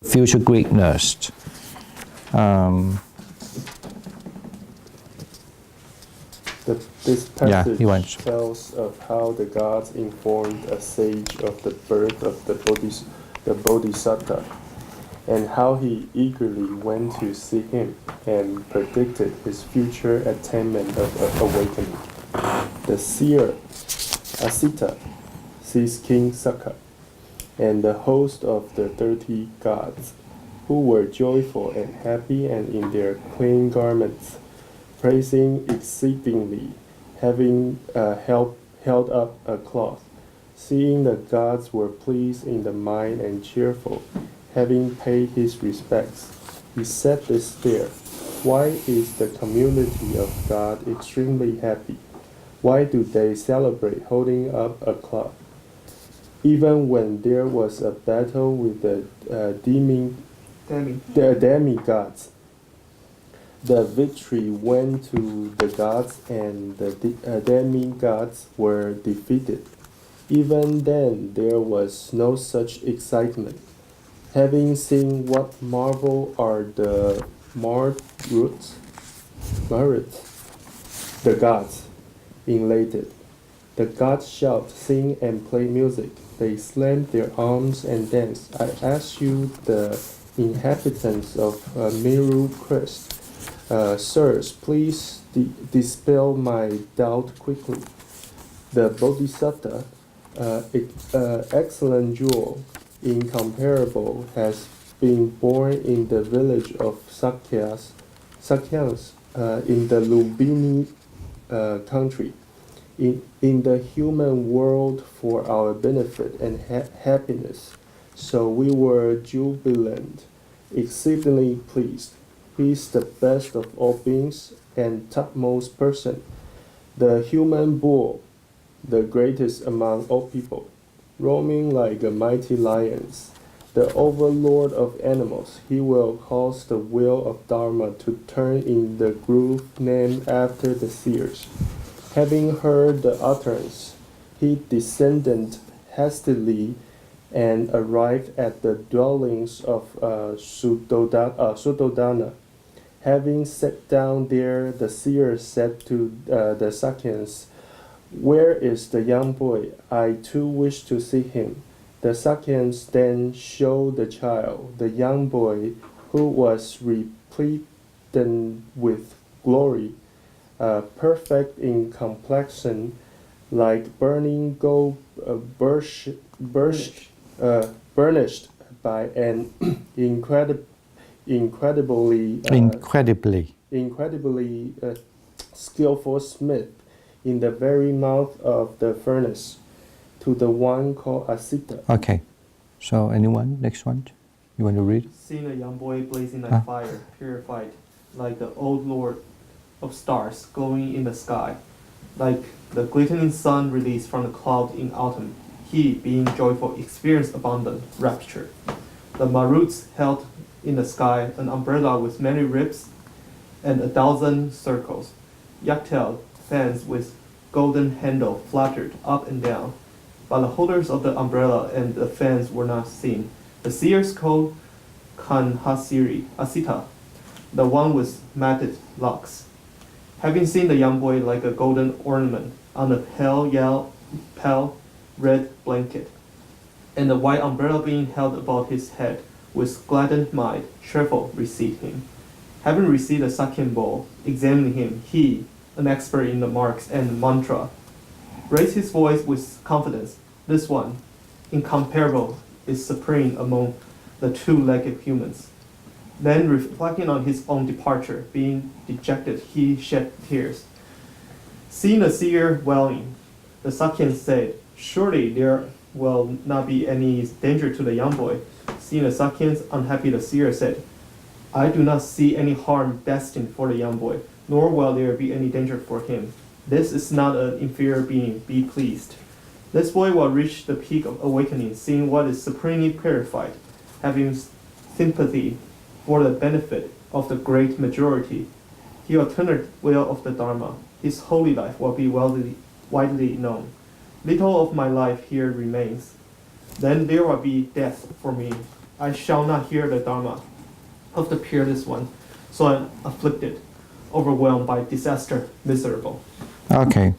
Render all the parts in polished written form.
future greatness. This passage tells of how the gods informed a sage of the birth of the Bodhisattva, and how he eagerly went to see him and predicted his future attainment of awakening. The seer Asita sees King Sakka and the host of the 30 gods, who were joyful and happy and in their clean garments, praising exceedingly, having held up a cloth. Seeing the gods were pleased in the mind and cheerful, having paid his respects, he said this there: why is the community of God extremely happy? Why do they celebrate holding up a cloth? Even when there was a battle with the demigods, the victory went to the gods and the demigods were defeated. Even then there was no such excitement. Having seen what marvel are the Maruts, the gods, elated. The gods shout, sing, and play music. They slam their arms and dance. I ask you, the inhabitants of Meru Crest, sirs, please dispel my doubt quickly. The Bodhisattva, excellent jewel, incomparable, has been born in the village of Sakyas in the Lumbini country, in the human world for our benefit and happiness. So we were jubilant, exceedingly pleased. He is the best of all beings and topmost person, the human bull, the greatest among all people, roaming like a mighty lion, the overlord of animals. He will cause the wheel of Dharma to turn in the groove named after the seers. Having heard the utterance, he descended hastily and arrived at the dwellings of Suddhodana. Having sat down there, the seer said to the Sakyans, where is the young boy? I too wish to see him. The Sakyans then showed the child, the young boy, who was replete with glory, perfect in complexion, like burning gold, burnished by an incredibly skillful smith in the very mouth of the furnace, to the one called Asita. Okay, so anyone? Next one? You want to read? Seeing a young boy blazing like fire, purified, like the old lord of stars glowing in the sky, like the glittering sun released from the cloud in autumn, he, being joyful, experienced abundant rapture. The Maruts held in the sky an umbrella with many ribs and 1,000 circles. Yak-tailed fans with golden handle fluttered up and down, but the holders of the umbrella and the fans were not seen. The seers called Kanhasiri Asita, the one with matted locks. Having seen the young boy like a golden ornament on a pale red blanket, and the white umbrella being held about his head, with gladdened mind, cheerful received him. Having received the Sakyan bowl, examining him, he, an expert in the marks and mantra, raised his voice with confidence. This one, incomparable, is supreme among the two-legged humans. Then, reflecting on his own departure, being dejected, he shed tears. Seeing the seer wailing, the Sakyan said, surely there will not be any danger to the young boy. Seeing the Sakyans unhappy, the seer said, I do not see any harm destined for the young boy, nor will there be any danger for him. This is not an inferior being, be pleased. This boy will reach the peak of awakening, seeing what is supremely purified, having sympathy for the benefit of the great majority. He will turn the wheel of the Dharma. His holy life will be widely known. Little of my life here remains. Then there will be death for me, I shall not hear the Dharma of the peerless one, so I'm afflicted, overwhelmed by disaster, miserable. Okay.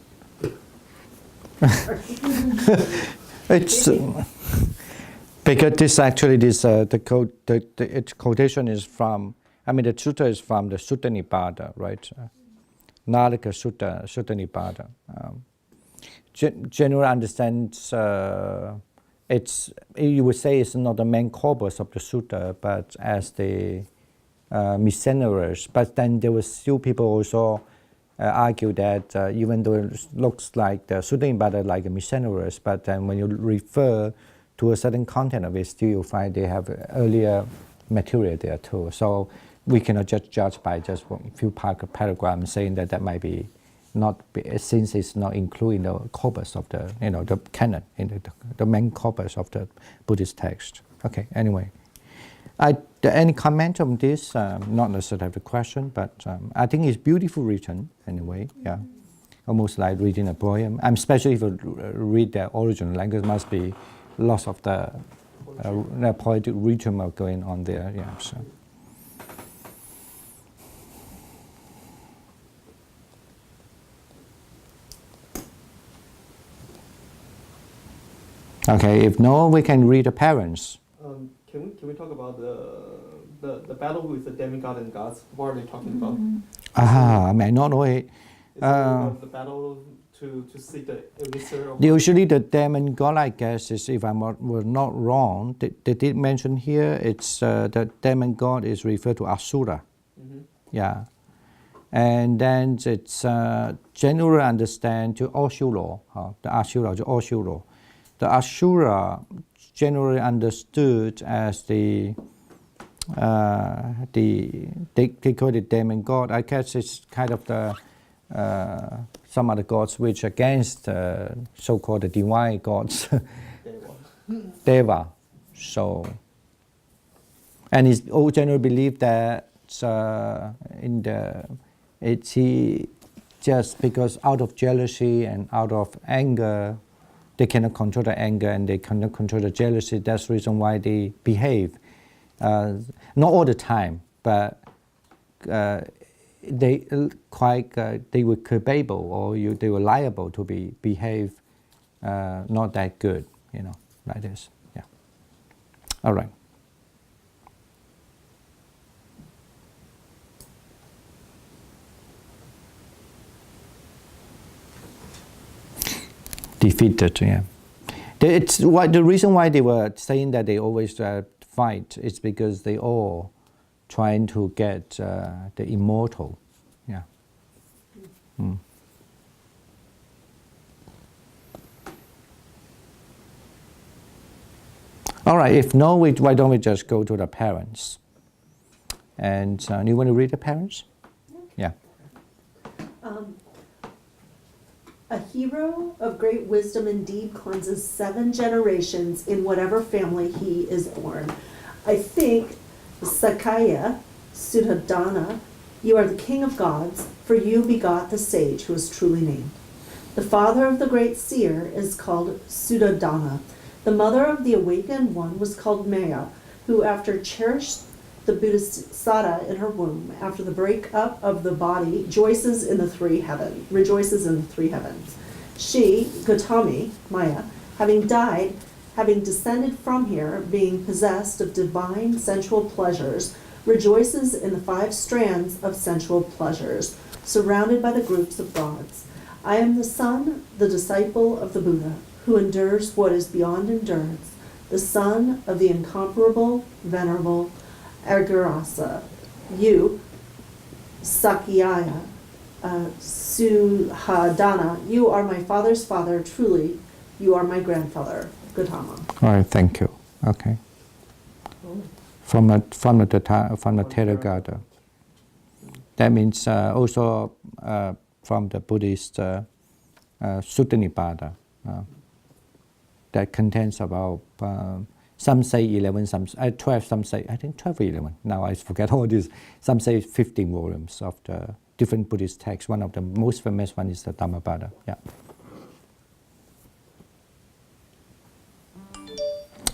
It's because this actually its quotation is from. I mean, the sutta is from the Sutta Nipada, right? Nalika Sutta Nipada. General understands. It's, you would say, it's not the main corpus of the sutta, but as the miscellaries. But then there were still people also argue that even though it looks like the Sutta Nipada like a miscellaries, but then when you refer to a certain content of it, still you find they have earlier material there too. So we cannot just judge by just a few paragraphs saying that that might be not be, since it's not including the corpus of the the canon in the main corpus of the Buddhist text. Okay. Anyway, any comment on this? Not necessarily have a question, but I think it's beautiful written anyway. Yeah, almost like reading a poem. And especially if you read the original language, must be lots of the poetic rhythm going on there. Yeah. So. Okay, if no, we can read the parents. Can we talk about the battle with the demigod and gods? What are they talking about? I may not know it. Is it about the battle to seek the elixir of usually the demigod, I guess, is, if I'm not wrong, they did mention here, it's the demigod is referred to Asura. Yeah. And then it's generally understand to Ashura, the Ashura, the Ashura. The Ashura generally understood as they call it demigod. I guess it's kind of the some other gods which against so-called the divine gods, Deva. So, and it's all generally believed that it's just because out of jealousy and out of anger, they cannot control the anger and they cannot control the jealousy. That's the reason why they behave. Not all the time, but they were capable or they were liable to behave not that good, like this. Yeah. All right. Defeated, yeah. The reason why they were saying that they always fight is because they all trying to get the immortal, yeah. All right, if no, why don't we just go to the parents? And you want to read the parents? Yeah. A hero of great wisdom and deed cleanses 7 generations in whatever family he is born. I think, Sakaya Suddhodana, you are the king of gods, for you begot the sage who is truly named. The father of the great seer is called Suddhodana. The mother of the awakened one was called Maya, who after cherished the Bodhisattva in her womb, after the breakup of the body, rejoices in the 3 heavens. She, Gautami, Maya, having died, having descended from here, being possessed of divine sensual pleasures, rejoices in the 5 strands of sensual pleasures, surrounded by the groups of gods. I am the son, the disciple of the Buddha, who endures what is beyond endurance, the son of the incomparable, venerable Aggarasa. You, Sakyaya, Suddhodana, you are my father's father, truly, you are my grandfather, Gautama. All right, thank you. Okay. From the Theravada. That means also from the Buddhist Sutta Nipada. That contains about some say 11, some 12, some say I think 12 or 11. Now I forget all this. Some say 15 volumes of the different Buddhist texts. One of the most famous one is the Dhammadipa. Yeah.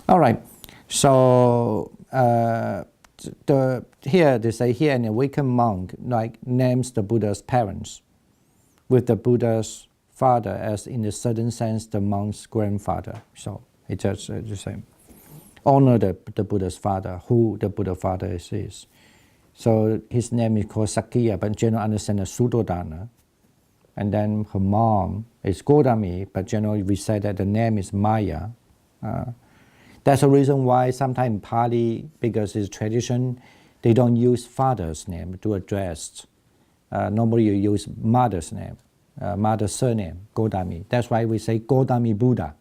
All right. So here they say here an awakened monk like names the Buddha's parents, with the Buddha's father as in a certain sense the monk's grandfather. So it's just the same. Honor the Buddha's father, who the Buddha father is. So his name is called Sakya, but general understand as Suddhodana. And then her mom is Godami, but generally we say that the name is Maya. That's the reason why sometimes in Pali, because it's tradition, they don't use father's name to address. Normally you use mother's name, mother's surname, Godami. That's why we say Godami Buddha.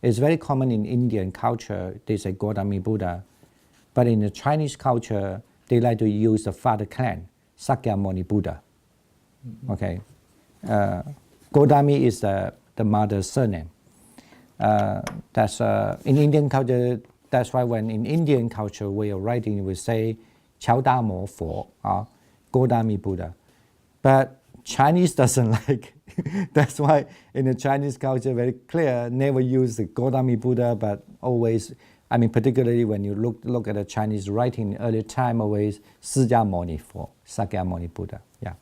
It's very common in Indian culture, they say Godami Buddha. But in the Chinese culture, they like to use the father clan, Sakyamuni Buddha. Okay. Godami is the mother's surname. That's in Indian culture. That's why when in Indian culture way of writing, we say Chao Da Mo Fo, Godami Buddha. But Chinese doesn't like. That's why in the Chinese culture, very clear, never use the Godami Buddha, but always. I mean, particularly when you look at the Chinese writing in early time, always Sikyamuni Fo, Sakyamuni Buddha. Yeah.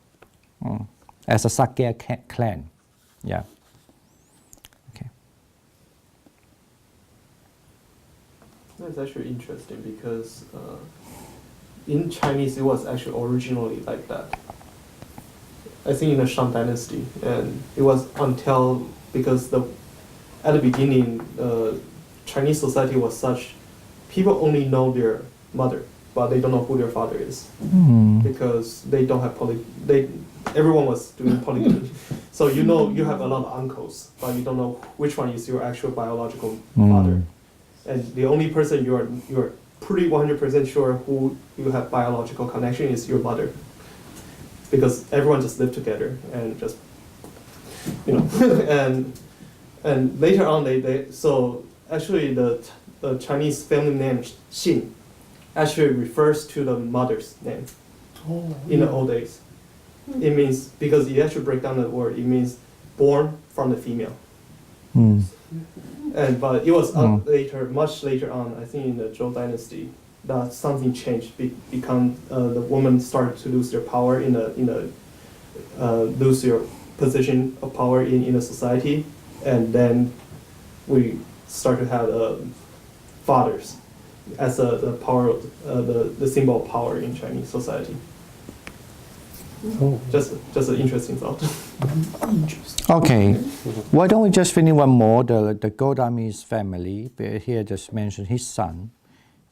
As a Sakya clan. Yeah. Okay. That's actually interesting because in Chinese it was actually originally like that. I think in the Shang Dynasty, and it was until because at the beginning Chinese society was such, people only know their mother, but they don't know who their father is because they don't have everyone was doing polygamy. So you have a lot of uncles, but you don't know which one is your actual biological father. And the only person you're pretty 100% sure who you have biological connection is your mother, because everyone just lived together and just and later on so actually the Chinese family name Xin actually refers to the mother's name in the old days. It means, because you actually break down the word, it means born from the female. But it was later, much later on, I think in the Zhou dynasty, that something changed. Become the women started to lose their power lose their position of power in the society, and then we start to have fathers as the power, the symbol of power in Chinese society. Just an interesting thought. Okay, why don't we just finish one more? The Godami's family. Here just mention his son,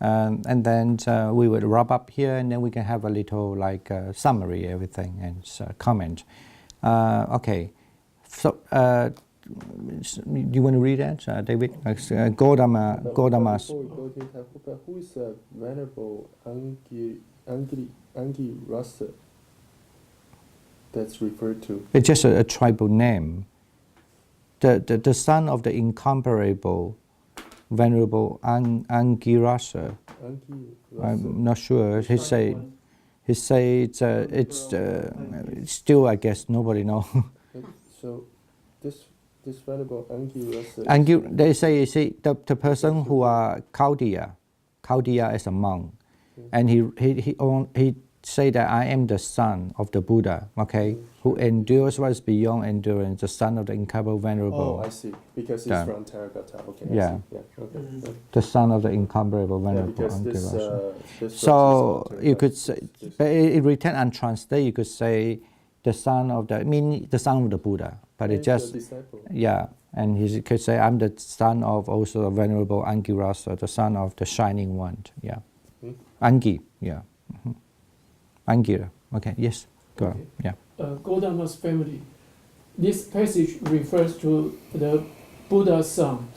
and then we will wrap up here, and then we can have a little summary everything and comment. Okay, so do you want to read that, David? Godama's. Before we go to that, who is Venerable Angirasa? That's referred to. It's just a tribal name. The son of the incomparable Venerable Angirasa. I'm not sure. He say it's still, I guess nobody knows. So this Venerable Angirasa. They say the person who are Kaudiya is a monk, and he say that I am the son of the Buddha, okay, who endures what is beyond endurance, the son of the incomparable Venerable. Oh, I see. Because he's from Theravada. Okay. Yeah. Okay. The son of the incomparable Venerable. Yeah, because this so you could say, but it written untranslated. You could say the son of the Buddha, but it just and he could say I'm the son of also the Venerable Angirasa, the son of the Shining One. Yeah, Angi. Yeah. Angira. Okay, yes, go on. Yeah. Godama's family. This passage refers to the Buddha's son,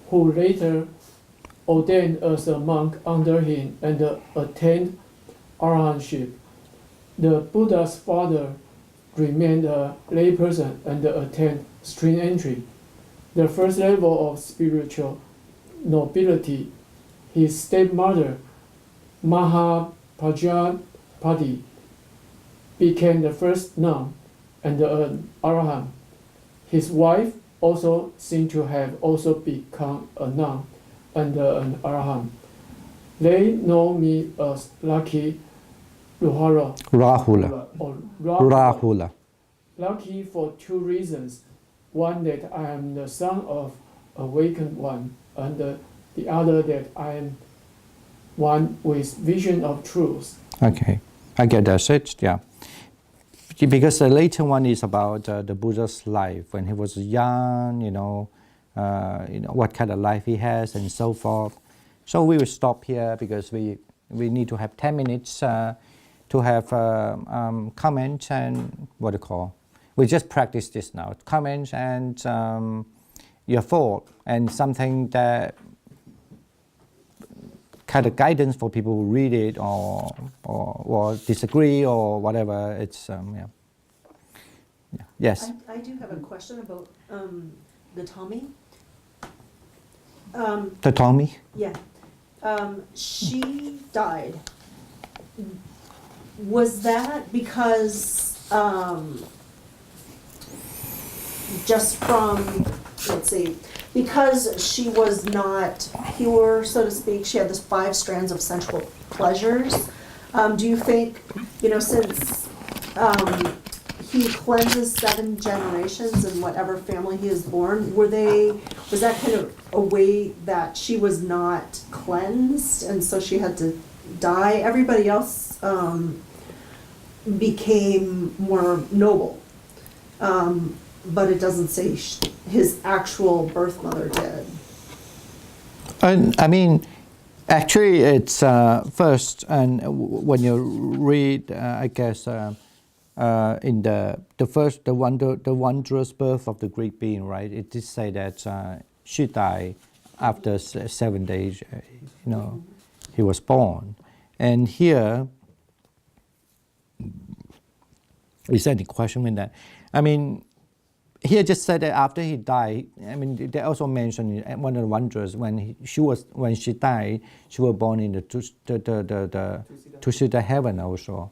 who later ordained as a monk under him and attained arahantship. The Buddha's father remained a layperson and attained stream entry, the first level of spiritual nobility. His stepmother, Mahapajapati, became the first nun and an arahant. His wife also seemed to have also become a nun and an arahant. They know me as Lucky Ruhara Rahula. or Rahula. Lucky for two reasons. One, that I am the son of awakened one, and the other that I am one with vision of truth. Okay, I get that. It, yeah. Because the later one is about the Buddha's life when he was young, what kind of life he has and so forth. So we will stop here because we need to have 10 minutes to have comments and what do you call? We just practice this now. Comments and your thought and something that kind of guidance for people who read it or disagree or whatever. It's yeah. Yes. I do have a question about the Tommy. The Tommy. Yeah. She died. Was that because just from, let's see, because she was not pure, so to speak, she had this 5 strands of sensual pleasures. Do you think, since he cleanses 7 generations in whatever family he is born, was that kind of a way that she was not cleansed and so she had to die? Everybody else became more noble. But it doesn't say his actual birth mother did. I mean, actually, it's first, and when you read, I guess, in the wondrous birth of the Greek being, right? It did say that she died after 7 days. He was born, and here is any question with that? I mean. Here just said that after he died, I mean, they also mentioned one of the wonders when she died, she was born in the Tusita heaven also.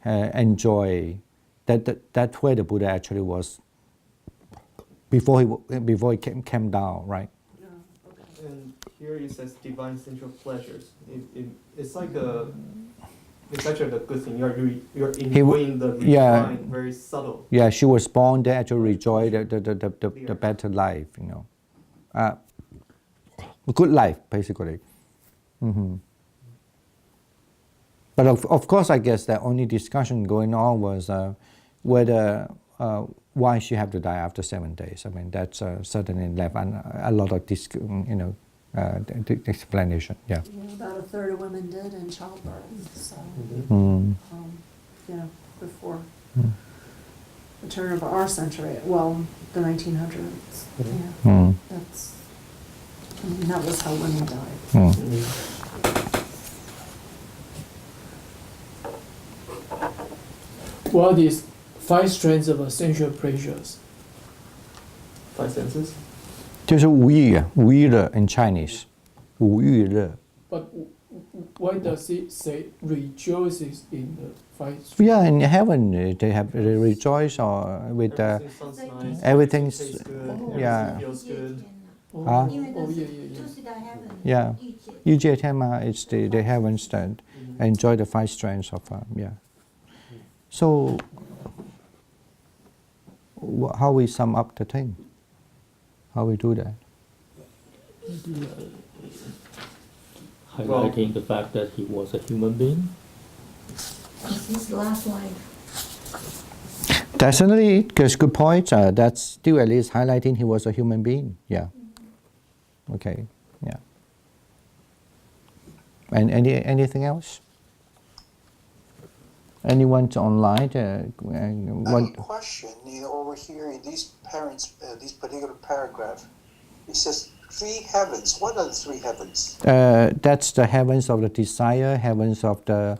Enjoy that's where the Buddha actually was before he came down, right? Yeah, okay. And here it says divine sensual pleasures. It's like it's actually a good thing. You're enjoying the divine, very subtle. Yeah, she was born to actually enjoy the better life, a good life, basically. Mm-hmm. But of course, I guess the only discussion going on was whether why she had to die after 7 days. I mean, that's certainly left a lot of explanation. Yeah. About a third of women did in childbirth. So, before the turn of our century, well, the 1900s. Yeah, that was how women died. What is 5 strands of sensual pleasures? 5 senses? 就是无欲乐 in Chinese， 无欲乐。 But why does it say rejoices in the 5 strands? Yeah, in heaven they rejoice or with everything's good, yeah. feels good. Huh? Yeah. 欲界天嘛 it's the heavens that enjoy the 5 strands of yeah. So how we sum up the thing? How we do that? Highlighting the fact that he was a human being. It's his last life. Definitely, because good point. That's still at least highlighting he was a human being. Yeah. Okay. Yeah. And anything else? Anyone online? I have a question. Over here in these this particular paragraph, it says 3 heavens. What are the 3 heavens? That's the heavens of the desire, heavens of the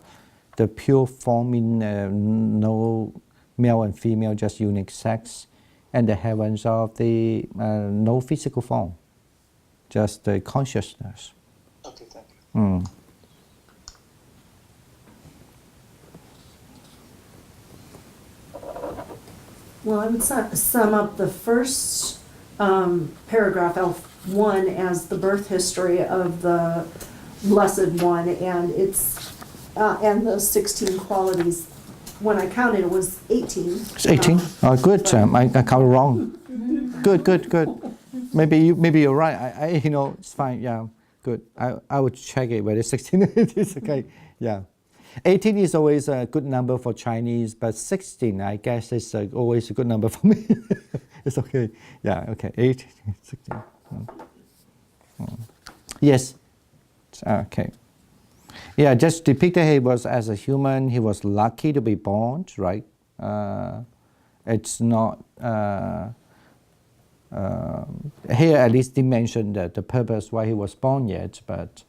pure form in no male and female, just unique sex, and the heavens of the no physical form, just the consciousness. Okay, thank you. Well, I would sum up the first paragraph, L1, as the birth history of the Blessed One, and it's and those 16 qualities. When I counted, it was 18. It's 18. Oh, good. I counted wrong. Good. Maybe you're right. I it's fine. Yeah, good. I would check it, but it's 16. It is okay. Yeah, 18 is always a good number for Chinese, but 16, I guess, is always a good number for me. It's okay. Yeah. Okay. 18, 16. Yes. Okay. Yeah, just depicted he was as a human. He was lucky to be born, right? It's not here at least they mentioned that the purpose why he was born yet, but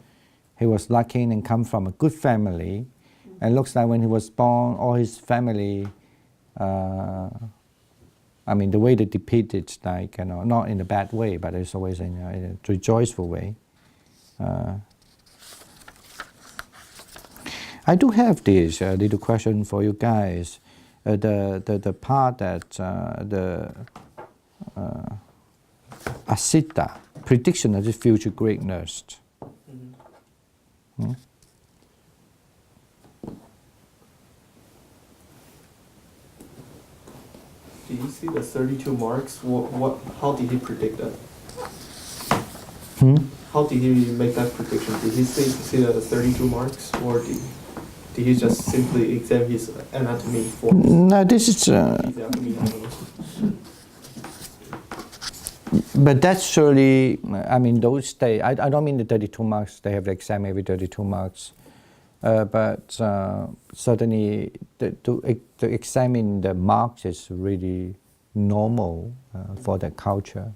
he was lucky and come from a good family. And looks like when he was born, all his family. I mean, the way they depict it, like not in a bad way, but it's always in a joyful way. I do have this little question for you guys. The part that the Asita, prediction of the future greatness. Hmm? Do you see the 32 marks? How did he predict that? How did he make that prediction? Did he see the 32 marks, or did he just simply examine his anatomy forms? No, this is. But that's surely, I mean, those days, I don't mean the 32 marks, they have the exam every 32 marks. But certainly to examine the marks is really normal for that culture.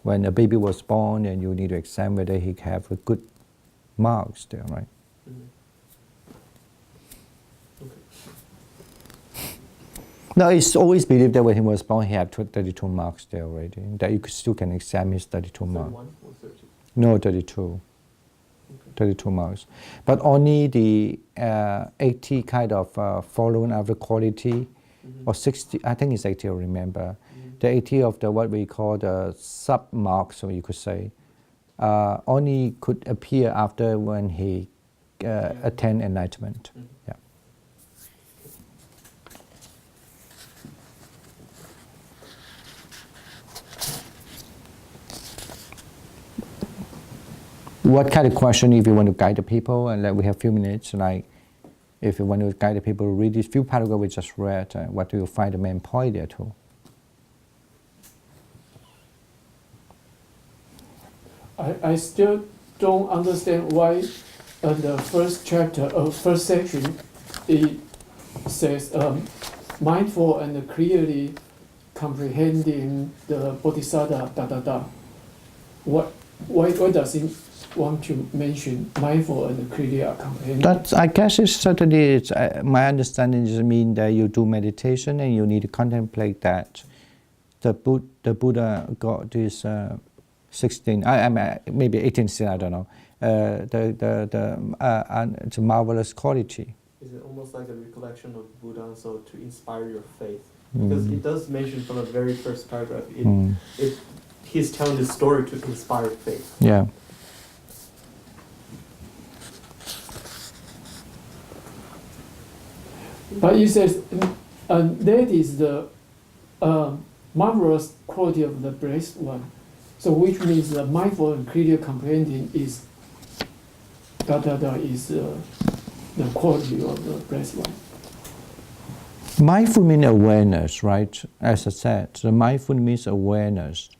When a baby was born and you need to examine whether he have a good marks there, right? No, it's always believed that when he was born, he had 32 marks there already. That you still can examine his 32 marks. 31 or 32? No, 32. Okay. 32 marks. But only the 80 kind of following of the quality, or 60, I think it's 80, I remember. The 80 of the what we call the sub-marks, so you could say, only could appear after when he attained enlightenment. Yeah. What kind of question if you want to guide the people, and we have a few minutes, like if you want to guide the people, read these few paragraphs we just read, what do you find the main point there too? I still don't understand why in the first chapter first section it says mindful and clearly comprehending the bodhisattva Why does it want to mention mindful and clearly comprehending? That's, I guess it's certainly, my understanding is mean that you do meditation and you need to contemplate that the Buddha got this 16, maybe 18, I don't know, it's a marvelous quality. Is it almost like a recollection of Buddha, so to inspire your faith? Because it does mention from the very first paragraph, he's telling the story to inspire faith. Yeah. But it says that is the marvelous quality of the blessed one. So which means the mindful and clear comprehending is is the quality of the blessed one. Mindful means awareness, right? As I said, the mindful means awareness.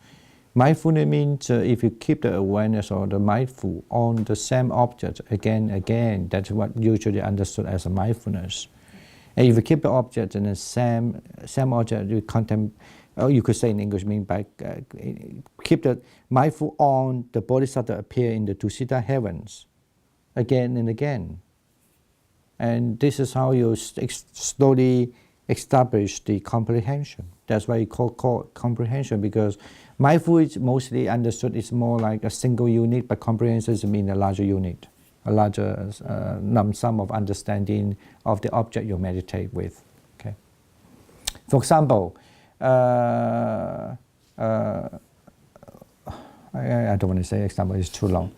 Mindfulness means if you keep the awareness or the mindful on the same object again, that's what usually understood as a mindfulness. And if you keep the object in the same object, you contemplate, or you could say in English, mean by keep the mindful on the bodhisattva appear in the Tusita heavens again and again. And this is how you slowly establish the comprehension. That's why you call comprehension, because mindful is mostly understood is more like a single unit, but comprehension means a larger unit, a larger sum of understanding of the object you meditate with. Okay. For example, I don't want to say example, it's too long.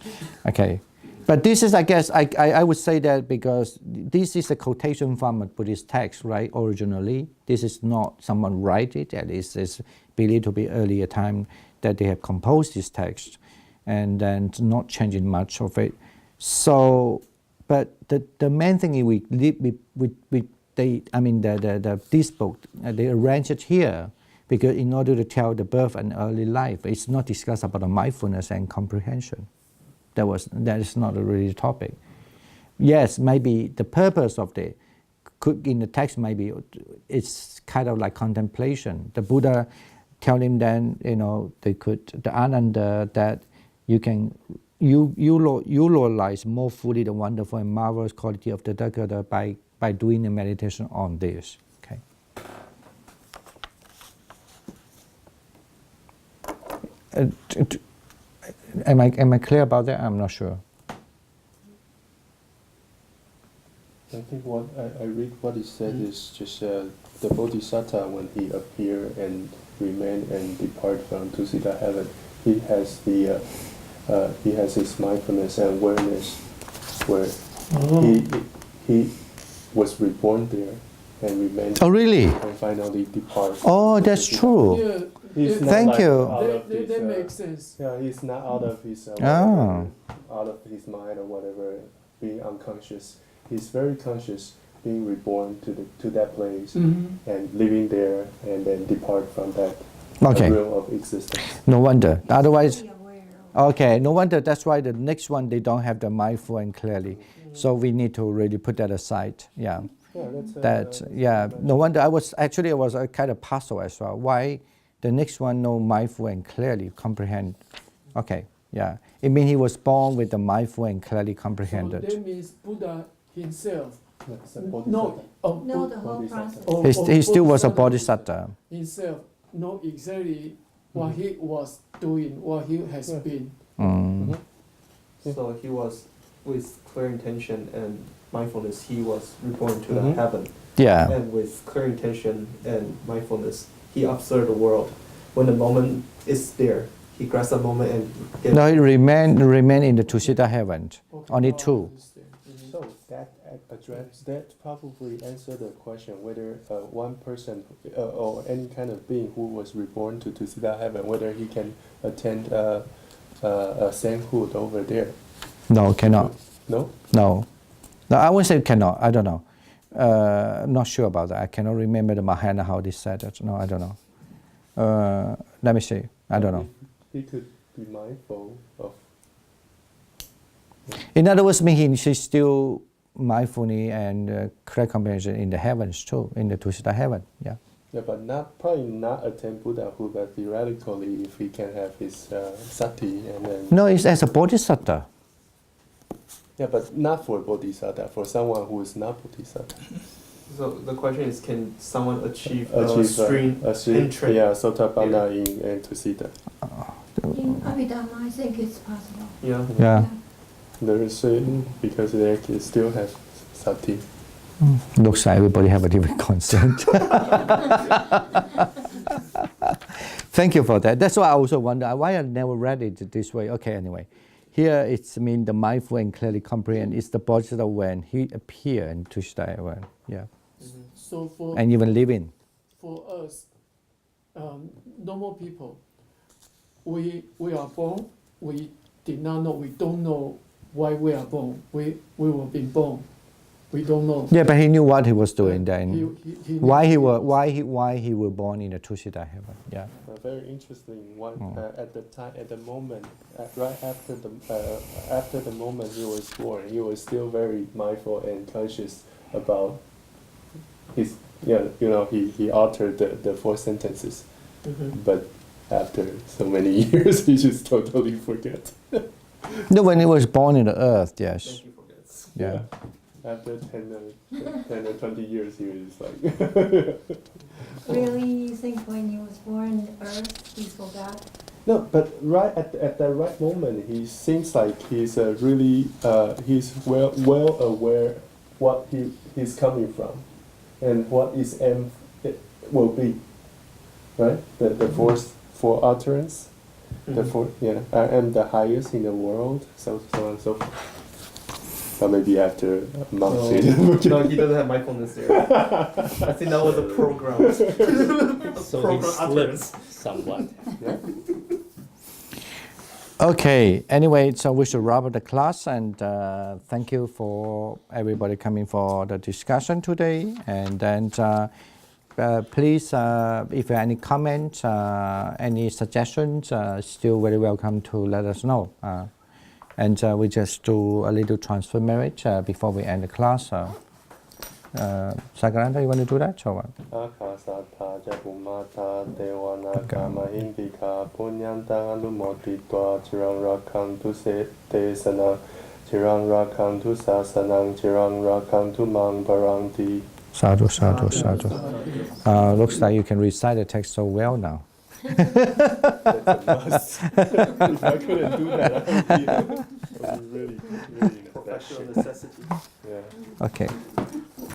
Okay. But this is, I guess, I would say that because this is a quotation from a Buddhist text, right, originally. This is not someone write it, at least it's believed to be earlier time that they have composed this text and then not changing much of it. So, but the main thing is this book, they arrange it here because in order to tell the birth and early life, it's not discussed about the mindfulness and comprehension. That is not a really topic. Yes, maybe the purpose of in the text maybe it's kind of like contemplation. The Buddha tell him then, the Ananda, that you can utilize more fully the wonderful and marvelous quality of the Tathagata by doing a meditation on this. Okay. Am I clear about that? I'm not sure. I think what I read what he said is just the Bodhisattva, when he appear and remain and depart from Tusita heaven, he has his mindfulness and awareness where he was reborn there and remained. Oh, really? And finally depart. Oh, that's true. Yeah, He's not Thank like you. out of his, that makes sense. Yeah, he's not out of his Oh. out of his mind or whatever, being unconscious. He's very conscious, being reborn to that place and living there, and then depart from that realm of existence. No wonder. Otherwise, Be aware of. okay, no wonder. That's why the next one they don't have the mindful and clearly. So we need to really put that aside. Yeah. Yeah, No wonder. I was a kind of puzzled as well. Why the next one no mindful and clearly comprehend? Okay. Yeah. It means he was born with the mindful and clearly comprehended. So that means Buddha himself. No. No, Know the whole process. He still was a bodhisattva. Himself know exactly what he was doing, what he has been. So he was, with clear intention and mindfulness, he was reborn to the heaven. Yeah. And with clear intention and mindfulness, he observed the world. When the moment is there, he grasps the moment and gets. No, he remain in the Tusita heaven. Okay. Only two. So that probably answered the question whether one person or any kind of being who was reborn to Tusita heaven, whether he can attend a sainthood over there. No, cannot. No? No, I wouldn't say cannot. I don't know. I'm not sure about that. I cannot remember the Mahayana how they said it. No, I don't know. Let me see. I don't know. He could be mindful of. In other words, she's still mindfully and correct comprehension in the heavens too, in the Tusita heaven. Yeah. Yeah, but probably not attend Buddhahood, but theoretically, if he can have his sati and then. No, it's as a bodhisattva. Yeah, but not for bodhisattva, for someone who is not bodhisattva. So the question is, can someone achieve a stream entrance? Yeah, sotapanna in Tusita. In Abhidhamma, I think it's possible. Yeah. Yeah. There is because they still have sati. Looks like everybody have a different concept. Thank you for that. That's why I also wonder why I never read it this way. Okay, anyway. Here it's the mindful and clearly comprehend is the bodhisattva when he appear in Tusita heaven. Yeah. So and even living. For us, normal people, we are born, we did not know, we don't know why we are born. We were being born. We don't know. Yeah, but he knew what he was doing then. He why he was born in the Tusita heaven. Yeah. Very interesting one. At the moment, right after the moment he was born, he was still very mindful and conscious about his. He altered the four sentences, but after so many years, he just totally forget. No, when he was born in the earth, yes. Yeah. After 10 or 20 years, he was like. Really, you think when he was born on earth, he forgot? No, but right at the right moment, he seems like he's really he's well aware what he's coming from, and what his end it will be. Right, the four utterance, the four I am the highest in the world, so on and so forth. Or maybe after a month. No, later. no, he doesn't have mindfulness there. I think that was a program. So Program it utterance. slips somewhat. Yeah. Okay, anyway, so we should wrap up the class, and thank you for everybody coming for the discussion today. And then please, if you have any comments, any suggestions, still very welcome to let us know. And we just do a little transfer marriage before we end the class. Sagaranda, you want to do that or what? Akasata Jabumata Devanaka Mahindika Punyanta Anumotitwa Chirang Rakantu Te Sana Chirang Rakantu Sasanang Chirang Rakantu Mang Paranti. Sadhu, sadhu, sadhu. Looks like you can recite the text so well now. That's a must. If I couldn't do that, I would be really, really Professional necessity. Yeah. Okay.